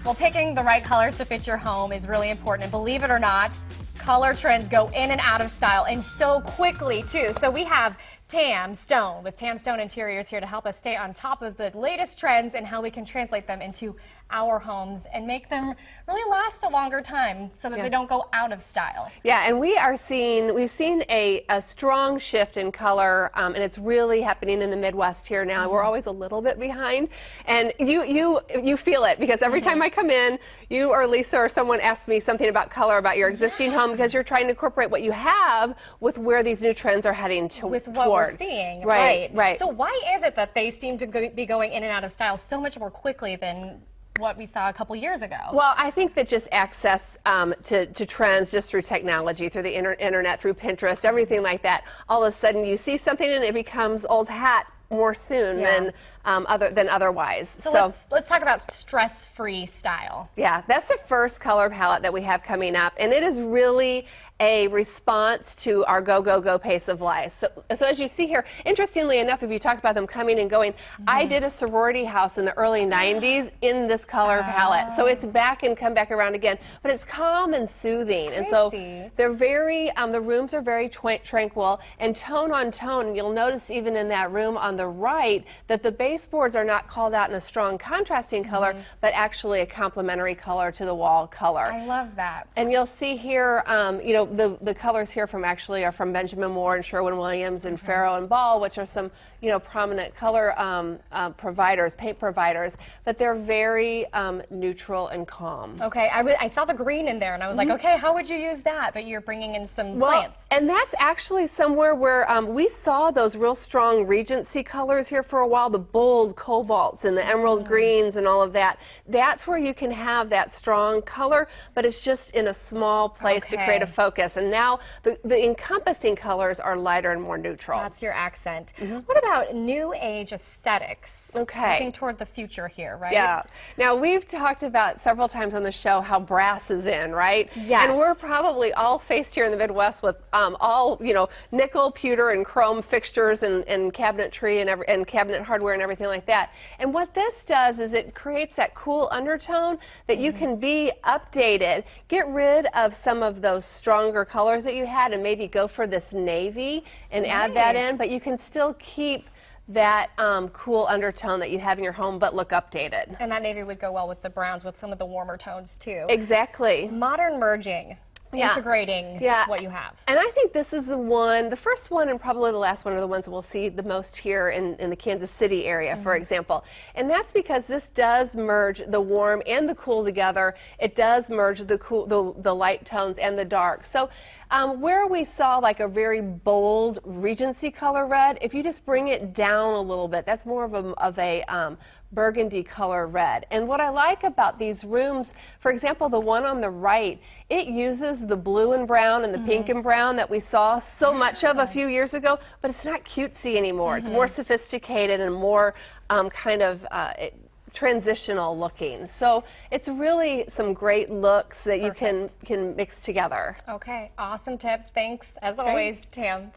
Well, picking the right colors to fit your home is really important. And believe it or not, color trends go in and out of style, and so quickly, too. So we have Tam Stone with Tam Stone Interiors here to help us stay on top of the latest trends and how we can translate them into our homes and make them really last a longer time so that they don't go out of style. Yeah, and we've seen a strong shift in color, and it's really happening in the Midwest here now. We're always a little bit behind, and you feel it, because every time I come in, you or Lisa or someone asks me something about color about your existing home, because you're trying to incorporate what you have with where these new trends are heading with what we're seeing. Right. So why is it that they seem to be going in and out of style so much more quickly than what we saw a couple years ago? Well, I think that just access to trends just through technology, through the internet, through Pinterest, everything like that. All of a sudden you see something and it becomes old hat more soon than otherwise. So let's talk about stress-free style. Yeah, that's the first color palette that we have coming up, and it is really a response to our go, go, go pace of life. So as you see here, interestingly enough, if you talk about them coming and going, I did a sorority house in the early 90s in this color palette. So it's back and come back around again, but it's calm and soothing. And so they're very, the rooms are very tranquil and tone on tone. And you'll notice even in that room on the right that the baseboards are not called out in a strong contrasting color, but actually a complementary color to the wall color. I love that. And you'll see here, you know, the colors here are from Benjamin Moore and Sherwin-Williams and Farrow and Ball, which are some, you know, prominent color providers, paint providers, but they're very neutral and calm. Okay, I saw the green in there and I was like, okay, how would you use that? But you're bringing in some plants. And that's actually somewhere where we saw those real strong Regency colors here for a while, the bold cobalts and the emerald greens and all of that. That's where you can have that strong color, but it's just in a small place to create a focus. And now the encompassing colors are lighter and more neutral. That's your accent. What about new age aesthetics? Okay. Looking toward the future here, right? Yeah. Now, we've talked about several times on the show how brass is in, right? Yes. And we're probably all faced here in the Midwest with all, you know, nickel, pewter, and chrome fixtures and cabinetry and cabinet hardware and everything like that. And what this does is it creates that cool undertone that you can be updated, get rid of some of those stronger colors that you had and maybe go for this navy and add that in, but you can still keep that cool undertone that you have in your home but look updated. And that navy would go well with the browns with some of the warmer tones too. Exactly. Modern merging. Integrating what you have. And I think this is the first one and probably the last one are the ones we'll see the most here in the Kansas City area, for example. And that's because this does merge the warm and the cool together. It does merge the light tones and the dark. So where we saw like a very bold Regency color red, if you just bring it down a little bit, that's more of a burgundy color red. And what I like about these rooms, for example, the one on the right, it uses the blue and brown and the pink and brown that we saw so much of a few years ago, but it's not cutesy anymore. It's more sophisticated and more kind of transitional looking. So it's really some great looks that you can mix together. Okay, awesome tips. Thanks, as always, Tam.